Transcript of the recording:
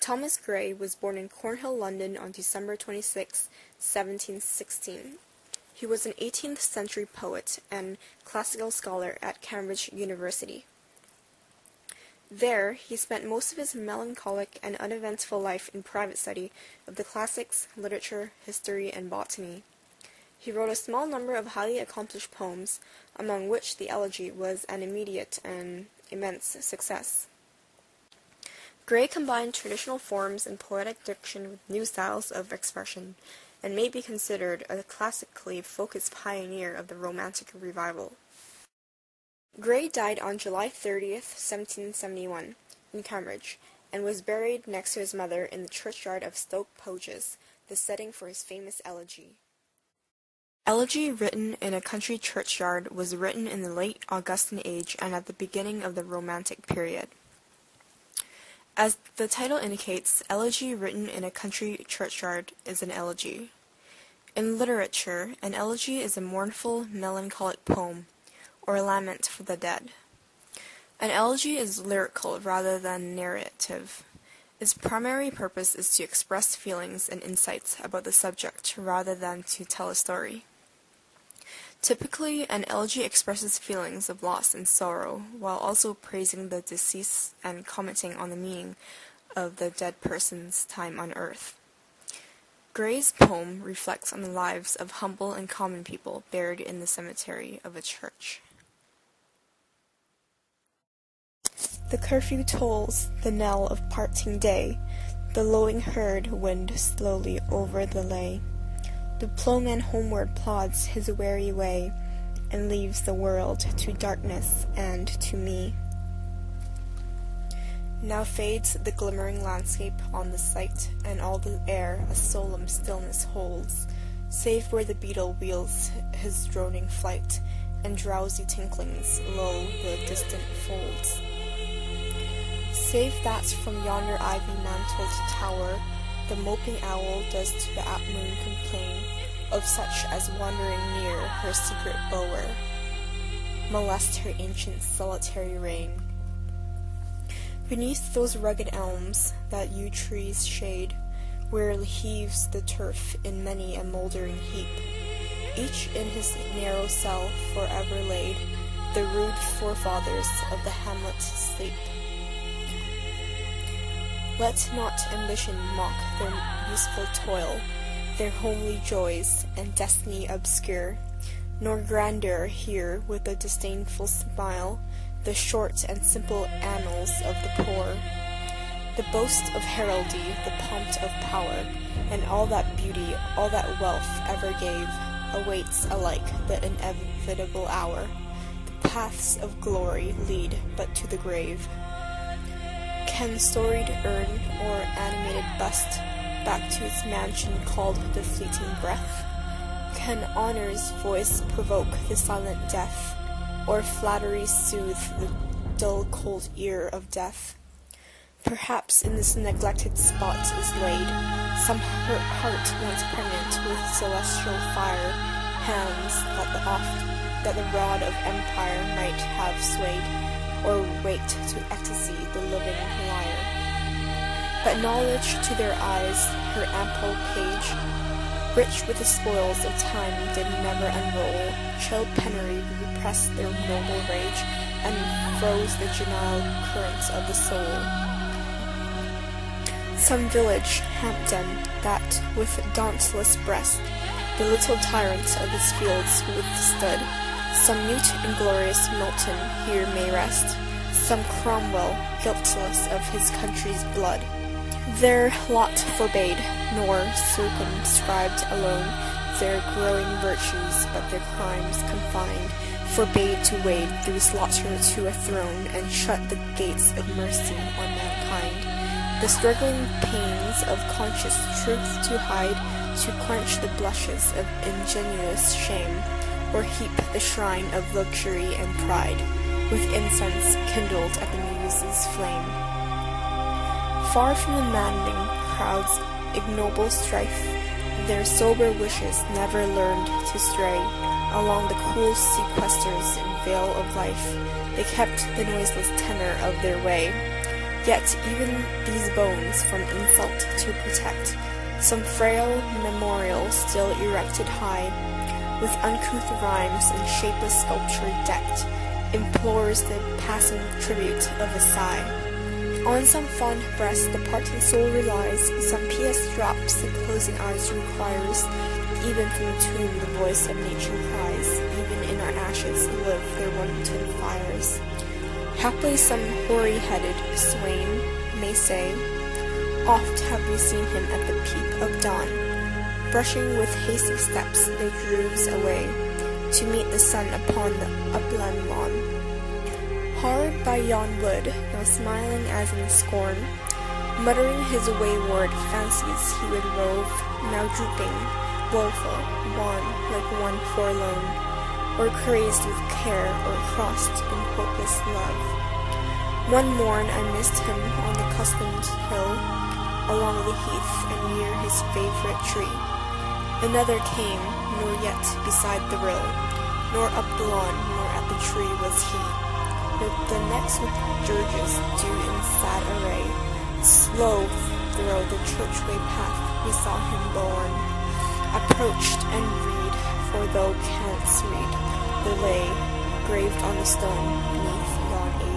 Thomas Gray was born in Cornhill, London on December 26, 1716. He was an 18th century poet and classical scholar at Cambridge University. There, he spent most of his melancholic and uneventful life in private study of the classics, literature, history, and botany. He wrote a small number of highly accomplished poems, among which the Elegy was an immediate and immense success. Gray combined traditional forms and poetic diction with new styles of expression, and may be considered a classically focused pioneer of the Romantic Revival. Gray died on July 30th, 1771, in Cambridge, and was buried next to his mother in the churchyard of Stoke Poges, the setting for his famous Elegy. Elegy, written in a country churchyard, was written in the late Augustan age and at the beginning of the Romantic period. As the title indicates, elegy written in a country churchyard is an elegy. In literature, an elegy is a mournful, melancholic poem, or a lament for the dead. An elegy is lyrical rather than narrative. Its primary purpose is to express feelings and insights about the subject rather than to tell a story. Typically, an elegy expresses feelings of loss and sorrow, while also praising the deceased and commenting on the meaning of the dead person's time on earth. Gray's poem reflects on the lives of humble and common people buried in the cemetery of a church. The curfew tolls the knell of parting day, the lowing herd wind slowly over the lea. The ploughman homeward plods his weary way, and leaves the world to darkness and to me. Now fades the glimmering landscape on the sight, and all the air a solemn stillness holds, save where the beetle wheels his droning flight, and drowsy tinklings lull the distant folds. Save that from yonder ivy-mantled tower, the moping owl does to the apt moon complain of such as wandering near her secret bower, molest her ancient solitary reign. Beneath those rugged elms that yew trees shade, where heaves the turf in many a mouldering heap, each in his narrow cell forever laid, the rude forefathers of the hamlet sleep. Let not ambition mock their useful toil, their homely joys and destiny obscure, nor grandeur hear with a disdainful smile the short and simple annals of the poor. The boast of heraldry, the pomp of power, and all that beauty, all that wealth ever gave, awaits alike the inevitable hour. The paths of glory lead but to the grave. Can storied urn or animated bust back to its mansion called the fleeting breath? Can honor's voice provoke the silent death, or flattery soothe the dull cold ear of death? Perhaps in this neglected spot is laid some heart once pregnant with celestial fire, hands that the rod of empire might have swayed, or waked to ecstasy the living lyre. But knowledge to their eyes, her ample page, rich with the spoils of time, did never unroll. Chill penury repressed their noble rage, and froze the genial currents of the soul. Some village, Hampden, that, with dauntless breast, the little tyrant of his fields withstood, some mute inglorious Milton here may rest, some Cromwell, guiltless of his country's blood. Their lot forbade, nor circumscribed alone their growing virtues, but their crimes confined, forbade to wade through slaughter to a throne, and shut the gates of mercy on mankind. The struggling pains of conscious truth to hide, to quench the blushes of ingenuous shame, or heap the shrine of luxury and pride with incense kindled at the muse's flame. Far from the maddening crowd's ignoble strife, their sober wishes never learned to stray along the cool sequesters and vale of life. They kept the noiseless tenor of their way, Yet even these bones from insult to protect, some frail memorial still erected high, with uncouth rhymes and shapeless sculpture decked, implores the passing tribute of a sigh. On some fond breast the parting soul relies, some pious drops the closing eyes requires, even from the tomb the voice of nature cries, even in our ashes live their wanton fires. Haply some hoary-headed swain may say, oft have we seen him at the peep of dawn, brushing with hasty steps the droogs away, to meet the sun upon the upland lawn. Hard by yon wood, now smiling as in scorn, muttering his wayward fancies he would rove, now drooping, woeful, wan, like one forlorn, or crazed with care, or crossed in hopeless love. One morn I missed him on the customed hill, along the heath and near his favourite tree. Another came, nor yet beside the rill, nor up the lawn, nor at the tree was he. But the next with dirges due in sad array, slow through the churchway path we saw him borne, approached and read, for thou canst read, the lay graved on the stone beneath yon